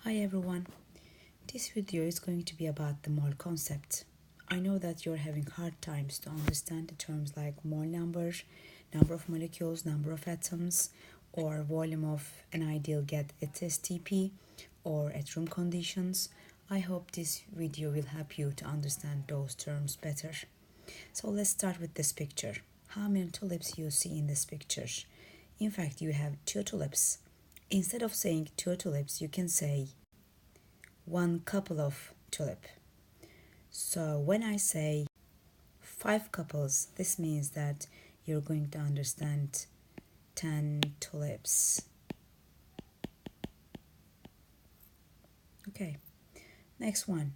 Hi everyone, this video is going to be about the mole concept. I know that you're having hard times to understand the terms like mole number, number of molecules, number of atoms, or volume of an ideal gas at STP, or at room conditions. I hope this video will help you to understand those terms better. So let's start with this picture. How many tulips you see in this picture? In fact, you have two tulips. Instead of saying two tulips, you can say one couple of tulip. So when I say 5 couples, this means that you're going to understand 10 tulips. Okay, next one.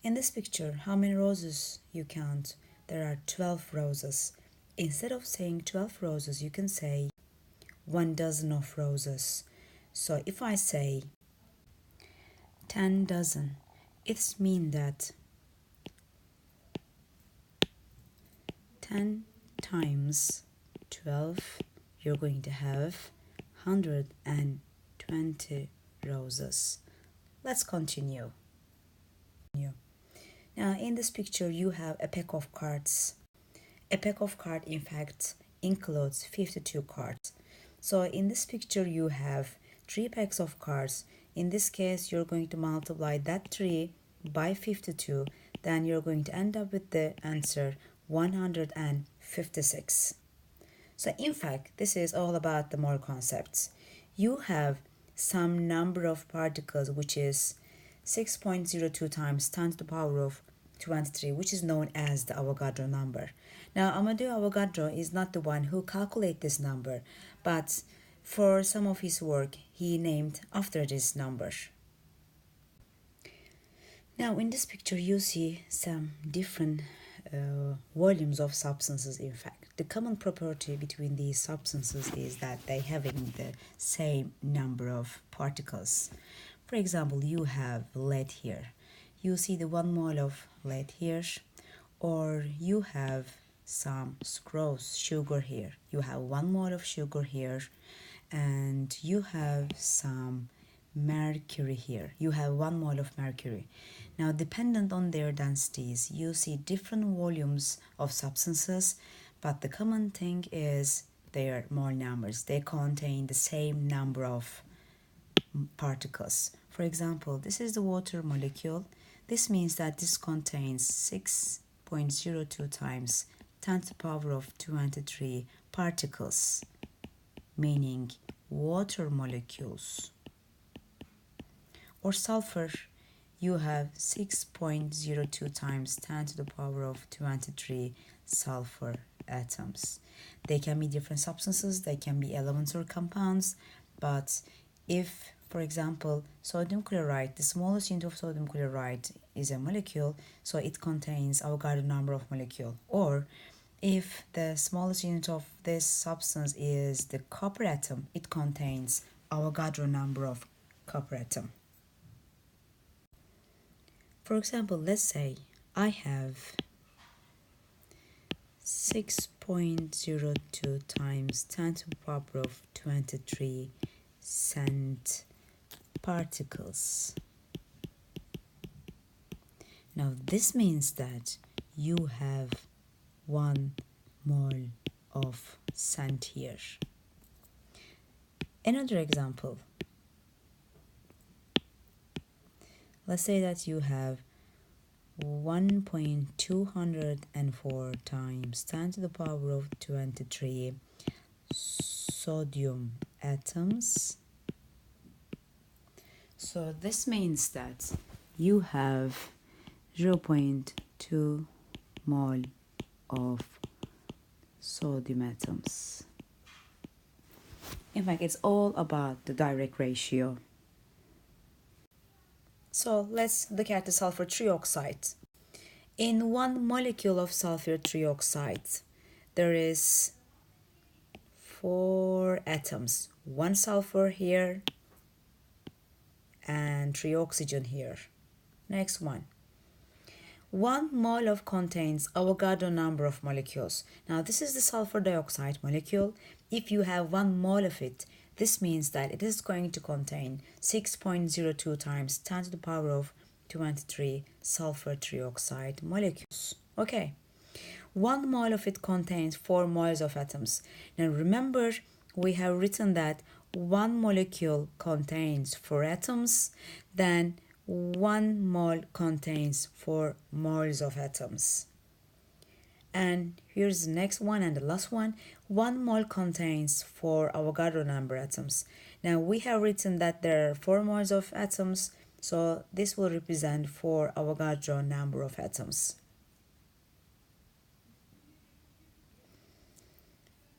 In this picture, how many roses you count? There are 12 roses. Instead of saying 12 roses, you can say 1 dozen of roses. So if I say 10 dozen, it means that 10 times 12, you're going to have 120 roses. Let's continue. Now, in this picture, you have a pack of cards. A pack of cards, in fact, includes 52 cards. So in this picture, you have 3 packs of cards. In this case, you're going to multiply that 3 by 52. Then you're going to end up with the answer 156. So in fact, this is all about the mole concepts. You have some number of particles, which is 6.02 times 10 to the power of 23, which is known as the Avogadro number. Now, Amadeo Avogadro is not the one who calculated this number, but for some of his work, he named after this number. Now, in this picture, you see some different volumes of substances. In fact, the common property between these substances is that they having the same number of particles. For example, you have lead here. You see the 1 mole of lead here, or you have some sucrose, sugar here. You have 1 mole of sugar here, and you have some mercury here. You have 1 mole of mercury. Now, dependent on their densities, you see different volumes of substances, but the common thing is their mole numbers. They contain the same number of particles. For example, this is the water molecule. This means that this contains 6.02 times 10 to the power of 23 particles, meaning water molecules. Or sulfur, you have 6.02 times 10 to the power of 23 sulfur atoms. They can be different substances, they can be elements or compounds, but if, for example, sodium chloride, the smallest unit of sodium chloride is a molecule, so it contains Avogadro number of molecule. Or if the smallest unit of this substance is the copper atom, it contains Avogadro number of copper atom. For example, let's say I have 6.02 times 10 to the power of 23 cent particles. Now, this means that you have 1 mole of sand here. Another example. Let's say that you have 1.204 times 10 to the power of 23 sodium atoms. So this means that you have 0.2 mole of sodium atoms. In fact, it's all about the direct ratio. So let's look at the sulfur trioxide. In 1 molecule of sulfur trioxide, there is 4 atoms. 1 sulfur here and 3 oxygen here. Next one. 1 mole of contains Avogadro number of molecules. Now, this is the sulfur dioxide molecule. If you have 1 mole of it, This means that it is going to contain 6.02 times 10 to the power of 23 sulfur trioxide molecules. Okay, 1 mole of it contains 4 moles of atoms. Now remember, we have written that 1 molecule contains 4 atoms, then 1 mole contains 4 moles of atoms. And here's the next one and the last one. 1 mole contains 4 Avogadro number atoms. Now we have written that there are 4 moles of atoms, so this will represent 4 Avogadro number of atoms.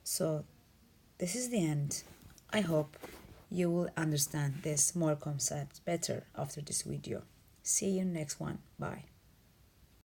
So this is the end. I hope you will understand this more concept better after this video. See you next one. Bye.